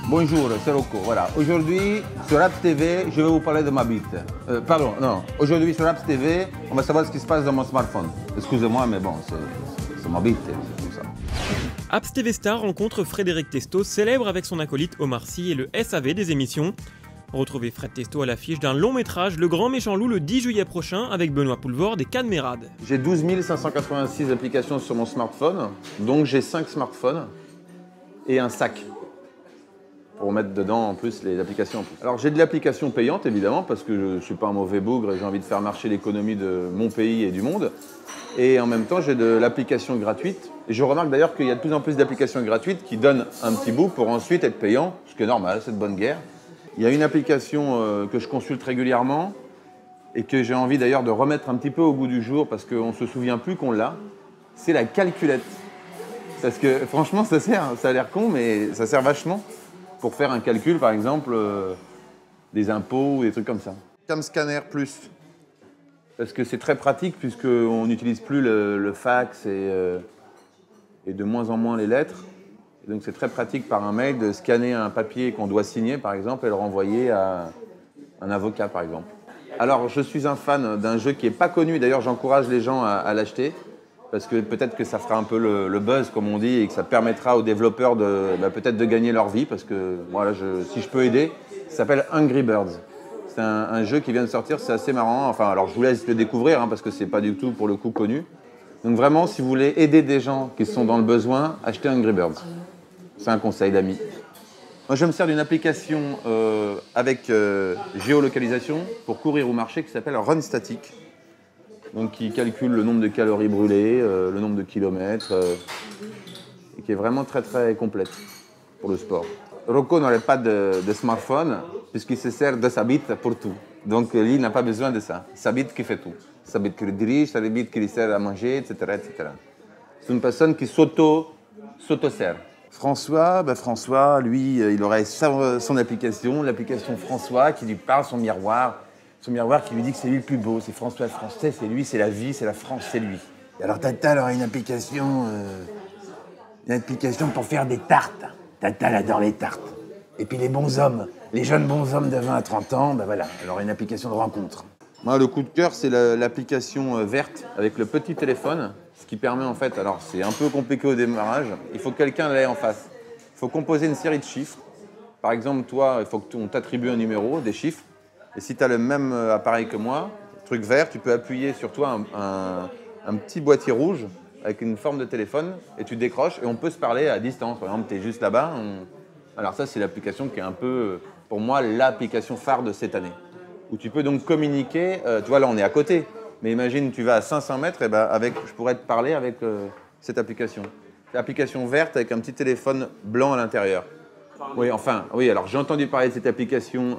Bonjour, c'est Rocco. Voilà. Aujourd'hui, sur Apps TV, je vais vous parler de ma bite. Pardon, non. Aujourd'hui, sur Apps TV, on va savoir ce qui se passe dans mon smartphone. Excusez-moi, mais bon, c'est ma bite, c'est comme ça. Apps TV Star rencontre Frédéric Testo, célèbre avec son acolyte Omar Sy et le SAV des émissions. Retrouvez Fred Testo à l'affiche d'un long métrage, Le Grand Méchant Loup, le 10 juillet prochain, avec Benoît Poulvord et Cadmerade. J'ai 12 586 applications sur mon smartphone, donc j'ai 5 smartphones et un sac pour mettre dedans en plus les applications. Alors j'ai de l'application payante évidemment parce que je ne suis pas un mauvais bougre et j'ai envie de faire marcher l'économie de mon pays et du monde. Et en même temps j'ai de l'application gratuite. Et je remarque d'ailleurs qu'il y a de plus en plus d'applications gratuites qui donnent un petit bout pour ensuite être payant, ce qui est normal, c'est de bonne guerre. Il y a une application que je consulte régulièrement et que j'ai envie d'ailleurs de remettre un petit peu au goût du jour parce qu'on ne se souvient plus qu'on l'a. C'est la calculette. Parce que franchement ça a l'air con mais ça sert vachement pour faire un calcul, par exemple, des impôts ou des trucs comme ça. Camscanner Plus, parce que c'est très pratique puisqu'on n'utilise plus le fax et de moins en moins les lettres. Et donc c'est très pratique par un mail de scanner un papier qu'on doit signer, par exemple, et le renvoyer à un avocat, par exemple. Alors, je suis un fan d'un jeu qui n'est pas connu, d'ailleurs j'encourage les gens à l'acheter, parce que peut-être que ça fera un peu le buzz, comme on dit, et que ça permettra aux développeurs peut-être de gagner leur vie, parce que moi, si je peux aider, ça s'appelle Angry Birds. C'est un jeu qui vient de sortir, c'est assez marrant. Enfin, alors je vous laisse le découvrir, parce que c'est pas du tout, pour le coup, connu. Donc vraiment, si vous voulez aider des gens qui sont dans le besoin, achetez Angry Birds. C'est un conseil d'ami. Moi, je me sers d'une application avec géolocalisation pour courir ou marcher qui s'appelle Run Static. Donc qui calcule le nombre de calories brûlées, le nombre de kilomètres, et qui est vraiment très très complète pour le sport. Rocco n'aurait pas de smartphone puisqu'il se sert de sa bite pour tout. Donc lui, il n'a pas besoin de ça. Sa bite qui fait tout. Sa bite qui le dirige, sa bite qui lui sert à manger, etc. etc. C'est une personne qui s'auto-sert. François, lui, il aurait son application, l'application François, qui lui parle, son miroir qui lui dit que c'est lui le plus beau, c'est François le Français, c'est lui, c'est la vie, c'est la France, c'est lui. Et alors Tata, elle aurait une application pour faire des tartes. Tata, elle adore les tartes. Et puis les bons hommes, les jeunes bons hommes de 20 à 30 ans, ben voilà, elle aurait une application de rencontre. Moi, le coup de cœur, c'est l'application verte avec le petit téléphone, ce qui permet en fait, alors c'est un peu compliqué au démarrage, il faut que quelqu'un l'ait en face. Il faut composer une série de chiffres. Par exemple, toi, il faut qu'on t'attribue un numéro, des chiffres. Et si tu as le même appareil que moi, truc vert, tu peux appuyer sur toi un petit boîtier rouge avec une forme de téléphone et tu décroches et on peut se parler à distance. Par exemple, tu es juste là-bas. Alors ça, c'est l'application qui est un peu, pour moi, l'application phare de cette année. Où tu peux donc communiquer. Tu vois, là, on est à côté. Mais imagine, tu vas à 500 mètres, et ben, je pourrais te parler avec cette application. C'est l'application verte avec un petit téléphone blanc à l'intérieur. Oui, alors j'ai entendu parler de cette application...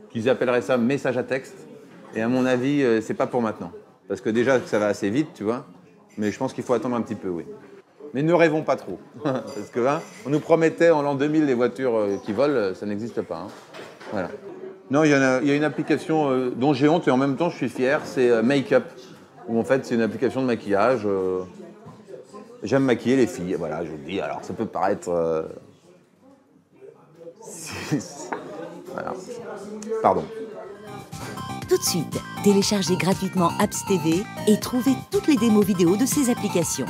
qu'ils appelleraient ça message à texte. Et à mon avis, c'est pas pour maintenant. Parce que déjà, ça va assez vite, tu vois. Mais je pense qu'il faut attendre un petit peu, oui. Mais ne rêvons pas trop. Parce que on nous promettait en l'an 2000 les voitures qui volent, ça n'existe pas. Hein. Voilà. Non, il y a une application dont j'ai honte et en même temps je suis fier, c'est Make-up. Où en fait, c'est une application de maquillage. J'aime maquiller les filles, voilà, je vous le dis. Alors, ça peut paraître... Voilà. Pardon. Tout de suite, téléchargez gratuitement Apps TV et trouvez toutes les démos vidéo de ces applications.